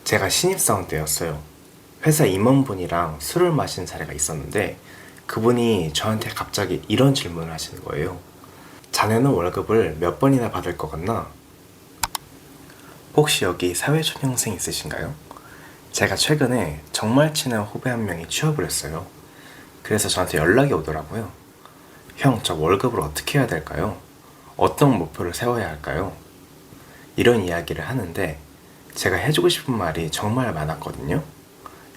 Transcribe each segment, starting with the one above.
제가 신입사원 때였어요. 회사 임원분이랑 술을 마신 사례가 있었는데 그분이 저한테 갑자기 이런 질문을 하시는 거예요. 자네는 월급을 몇 번이나 받을 것 같나? 혹시 여기 사회초년생 있으신가요? 제가 최근에 정말 친한 후배 한 명이 취업을 했어요. 그래서 저한테 연락이 오더라고요. 형, 저 월급을 어떻게 해야 될까요? 어떤 목표를 세워야 할까요? 이런 이야기를 하는데 제가 해주고 싶은 말이 정말 많았거든요.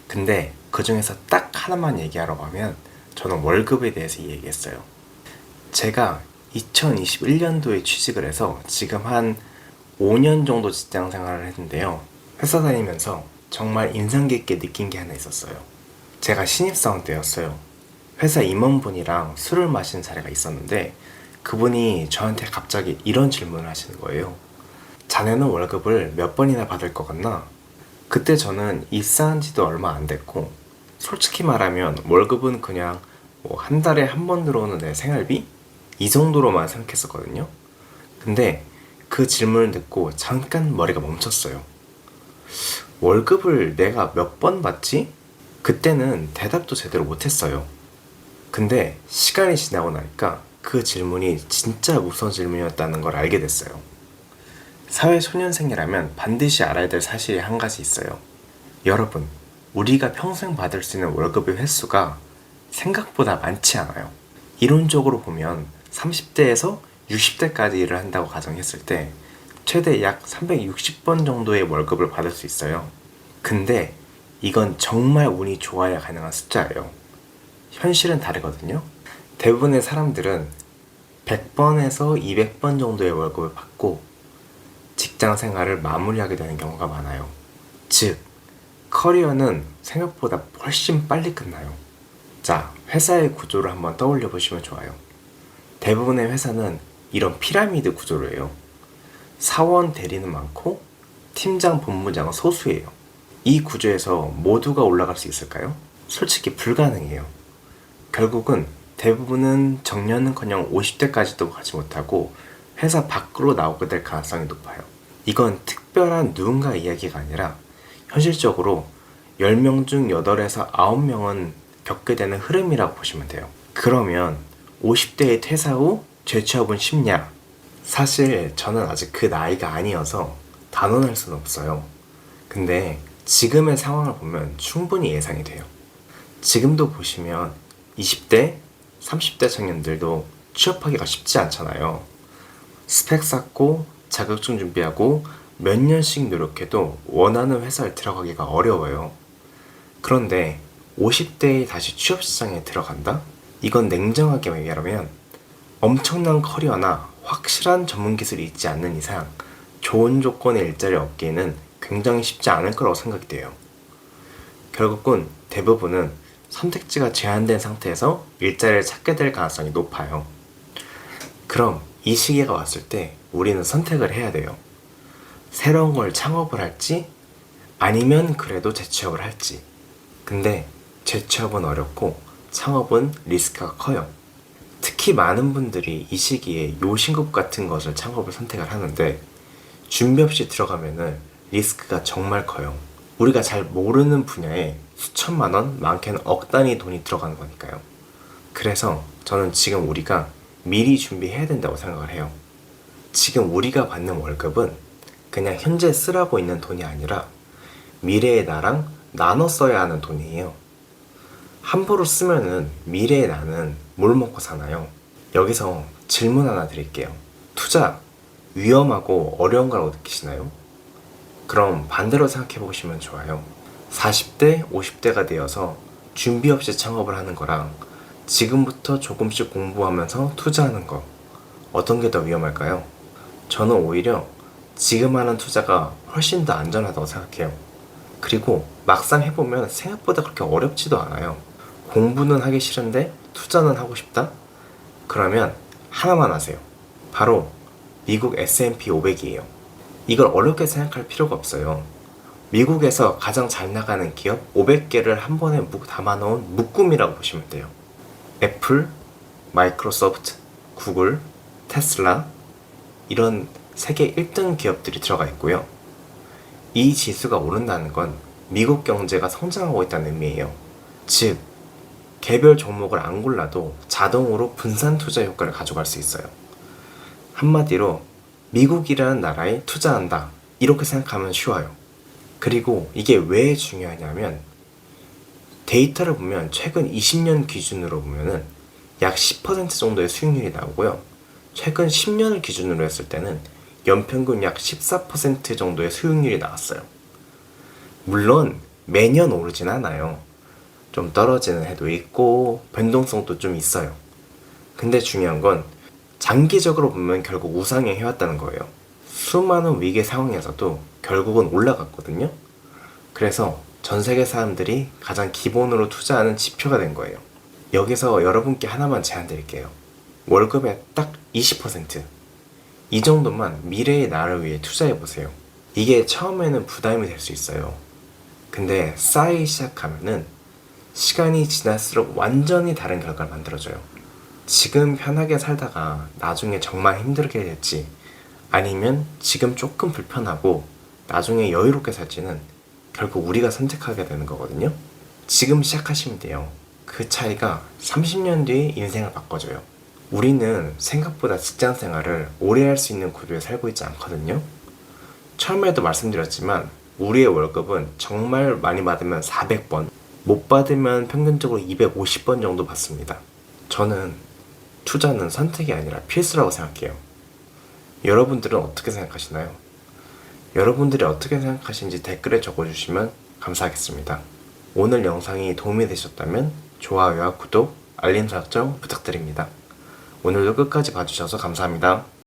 근데 그 중에서 딱 하나만 얘기하라고 하면 저는 월급에 대해서 얘기했어요. 제가 2021년도에 취직을 해서 지금 한 5년 정도 직장 생활을 했는데요. 회사 다니면서 정말 인상 깊게 느낀 게 하나 있었어요. 제가 신입사원 때였어요. 회사 임원분이랑 술을 마신 사례가 있었는데 그분이 저한테 갑자기 이런 질문을 하시는 거예요. 자네는 월급을 몇 번이나 받을 것 같나? 그때 저는 입사한 지도 얼마 안 됐고 솔직히 말하면 월급은 그냥 한 달에 한 번 들어오는 내 생활비? 이 정도로만 생각했었거든요. 근데 그 질문을 듣고 잠깐 머리가 멈췄어요. 월급을 내가 몇 번 받지? 그때는 대답도 제대로 못했어요. 근데 시간이 지나고 나니까 그 질문이 진짜 무서운 질문이었다는 걸 알게 됐어요. 사회초년생이라면 반드시 알아야 될 사실이 한 가지 있어요. 여러분, 우리가 평생 받을 수 있는 월급의 횟수가 생각보다 많지 않아요. 이론적으로 보면 30대에서 60대까지 일을 한다고 가정했을 때 최대 약 360번 정도의 월급을 받을 수 있어요. 근데 이건 정말 운이 좋아야 가능한 숫자예요. 현실은 다르거든요. 대부분의 사람들은 100번에서 200번 정도의 월급을 받고 직장 생활을 마무리하게 되는 경우가 많아요. 즉, 커리어는 생각보다 훨씬 빨리 끝나요. 자, 회사의 구조를 한번 떠올려 보시면 좋아요. 대부분의 회사는 이런 피라미드 구조로 해요. 사원 대리는 많고 팀장, 본부장은 소수예요. 이 구조에서 모두가 올라갈 수 있을까요? 솔직히 불가능해요. 결국은 대부분은 정년은커녕 50대까지도 가지 못하고 회사 밖으로 나오게 될 가능성이 높아요. 이건 특별한 누군가 이야기가 아니라 현실적으로 10명 중 8에서 9명은 겪게 되는 흐름이라고 보시면 돼요. 그러면 50대의 퇴사 후 재취업은 쉽냐? 사실 저는 아직 그 나이가 아니어서 단언할 수는 없어요. 근데 지금의 상황을 보면 충분히 예상이 돼요. 지금도 보시면 20대, 30대 청년들도 취업하기가 쉽지 않잖아요. 스펙 쌓고 자격증 준비하고 몇 년씩 노력해도 원하는 회사에 들어가기가 어려워요. 그런데 50대에 다시 취업시장에 들어간다? 이건 냉정하게 얘기하면 엄청난 커리어나 확실한 전문 기술이 있지 않는 이상 좋은 조건의 일자리를 얻기에는 굉장히 쉽지 않을 거라고 생각이 돼요. 결국은 대부분은 선택지가 제한된 상태에서 일자리를 찾게 될 가능성이 높아요. 그럼 이 시기가 왔을 때 우리는 선택을 해야 돼요. 새로운 걸 창업을 할지 아니면 그래도 재취업을 할지. 근데 재취업은 어렵고 창업은 리스크가 커요. 특히 많은 분들이 이 시기에 요신급 같은 것을 창업을 선택을 하는데 준비 없이 들어가면은 리스크가 정말 커요. 우리가 잘 모르는 분야에 수천만 원, 많게는 억 단위 돈이 들어가는 거니까요. 그래서 저는 지금 우리가 미리 준비해야 된다고 생각을 해요. 지금 우리가 받는 월급은 그냥 현재 쓰라고 있는 돈이 아니라 미래의 나랑 나눠 써야 하는 돈이에요. 함부로 쓰면은 미래의 나는 뭘 먹고 사나요? 여기서 질문 하나 드릴게요. 투자 위험하고 어려운 거라고 느끼시나요? 그럼 반대로 생각해 보시면 좋아요. 40대, 50대가 되어서 준비 없이 창업을 하는 거랑 지금부터 조금씩 공부하면서 투자하는 거, 어떤 게 더 위험할까요? 저는 오히려 지금 하는 투자가 훨씬 더 안전하다고 생각해요. 그리고 막상 해보면 생각보다 그렇게 어렵지도 않아요. 공부는 하기 싫은데 투자는 하고 싶다? 그러면 하나만 하세요. 바로 미국 S&P 500이에요. 이걸 어렵게 생각할 필요가 없어요. 미국에서 가장 잘 나가는 기업 500개를 한 번에 담아놓은 묶음이라고 보시면 돼요. 애플, 마이크로소프트, 구글, 테슬라 이런 세계 1등 기업들이 들어가 있고요. 이 지수가 오른다는 건 미국 경제가 성장하고 있다는 의미예요. 즉, 개별 종목을 안 골라도 자동으로 분산 투자 효과를 가져갈 수 있어요. 한마디로 미국이라는 나라에 투자한다, 이렇게 생각하면 쉬워요. 그리고 이게 왜 중요하냐면 데이터를 보면 최근 20년 기준으로 보면은 약 10% 정도의 수익률이 나오고요. 최근 10년을 기준으로 했을 때는 연평균 약 14% 정도의 수익률이 나왔어요. 물론 매년 오르진 않아요. 좀 떨어지는 해도 있고 변동성도 좀 있어요. 근데 중요한 건 장기적으로 보면 결국 우상향 해왔다는 거예요. 수많은 위기 상황에서도 결국은 올라갔거든요. 그래서 전 세계 사람들이 가장 기본으로 투자하는 지표가 된 거예요. 여기서 여러분께 하나만 제안 드릴게요. 월급의 딱 20%, 이 정도만 미래의 나를 위해 투자해보세요. 이게 처음에는 부담이 될 수 있어요. 근데 쌓이기 시작하면은 시간이 지날수록 완전히 다른 결과를 만들어줘요. 지금 편하게 살다가 나중에 정말 힘들게 될지, 아니면 지금 조금 불편하고 나중에 여유롭게 살지는 결국 우리가 선택하게 되는 거거든요. 지금 시작하시면 돼요. 그 차이가 30년 뒤에 인생을 바꿔줘요. 우리는 생각보다 직장 생활을 오래 할 수 있는 구조에 살고 있지 않거든요. 처음에도 말씀드렸지만 우리의 월급은 정말 많이 받으면 400번, 못 받으면 평균적으로 250번 정도 받습니다. 저는 투자는 선택이 아니라 필수라고 생각해요. 여러분들은 어떻게 생각하시나요? 여러분들이 어떻게 생각하시는지 댓글에 적어주시면 감사하겠습니다. 오늘 영상이 도움이 되셨다면 좋아요와 구독, 알림 설정 부탁드립니다. 오늘도 끝까지 봐주셔서 감사합니다.